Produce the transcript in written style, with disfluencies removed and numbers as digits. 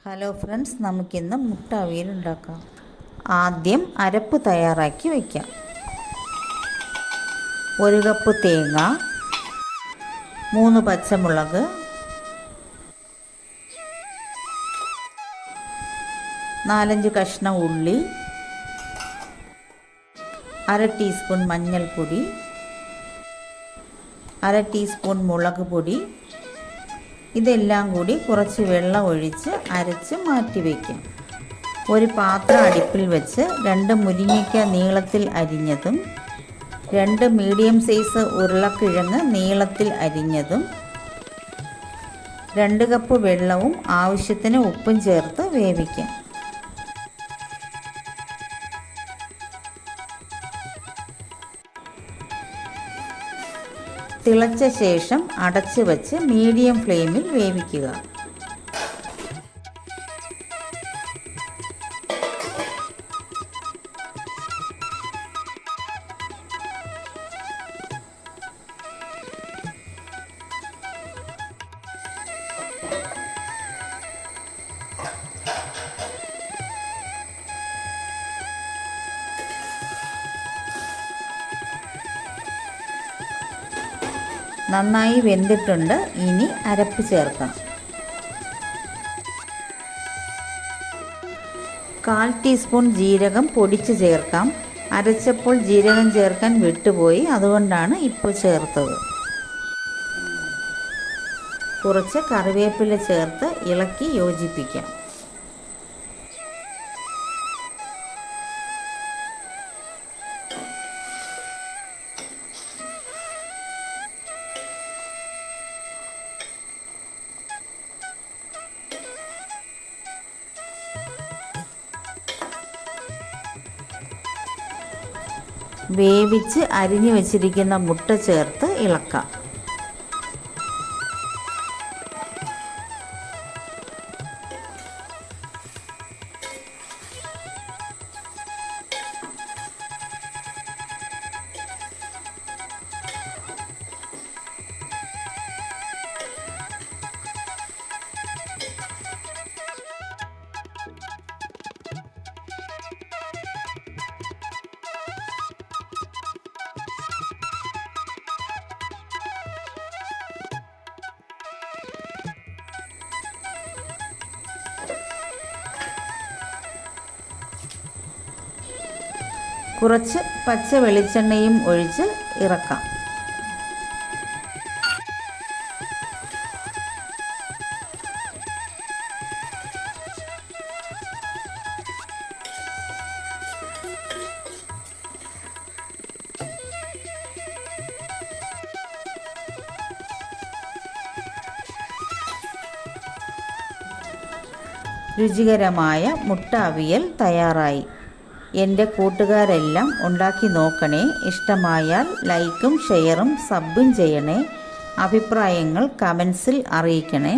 Hello friends, നമുക്കിന്ന് മുട്ട അവിയൽ ഉണ്ടാക്കാം. ആദ്യം അരപ്പ് തയ്യാറാക്കി വയ്ക്കാം. 1 കപ്പ് തേങ്ങ, 3 പച്ചമുളക്, 4-5 കഷ്ണം ഉള്ളി, 1/2 ടീസ്പൂൺ മഞ്ഞൾപ്പൊടി, 1/2 ടീസ്പൂൺ മുളക് പൊടി. ഇതെല്ലാം കൂടി കുറച്ച് വെള്ളം ഒഴിച്ച് അരച്ച് മാറ്റി വയ്ക്കാം. ഒരു പാത്രം അടുപ്പിൽ വെച്ച് 2 മുരിങ്ങയ്ക്ക നീളത്തിൽ അരിഞ്ഞതും, 2 മീഡിയം സൈസ് ഉരുളക്കിഴങ്ങ് നീളത്തിൽ അരിഞ്ഞതും, 2 കപ്പ് വെള്ളവും ആവശ്യത്തിന് ഉപ്പും ചേർത്ത് വേവിക്കാം. തിളച്ച ശേഷം അടച്ചു വച്ച് മീഡിയം ഫ്ലെയിമിൽ വേവിക്കുക. നന്നായി വെന്തിട്ടുണ്ട്. ഇനി അരപ്പ് ചേർക്കാം. 1/4 ടീസ്പൂൺ ജീരകം പൊടിച്ച് ചേർക്കാം. അരച്ചപ്പോൾ ജീരകം ചേർക്കാൻ വിട്ടുപോയി, അതുകൊണ്ടാണ് ഇപ്പോൾ ചേർത്തത്. കുറച്ച് കറിവേപ്പില ചേർത്ത് ഇളക്കി യോജിപ്പിക്കാം. വേവിച്ച് അരിഞ്ഞു വച്ചിരിക്കുന്ന മുട്ട ചേർത്ത് ഇളക്കാം. കുറച്ച് പച്ച വെളിച്ചെണ്ണയും ഒഴിച്ച് ഇറക്കാം. രുചികരമായ മുട്ട അവിയൽ തയ്യാറായി. എൻ്റെ കൂട്ടുകാരെല്ലാം ഉണ്ടാക്കി നോക്കണേ. ഇഷ്ടമായാൽ ലൈക്കും ഷെയറും സബും ചെയ്യണേ. അഭിപ്രായങ്ങൾ കമൻസിൽ അറിയിക്കണേ.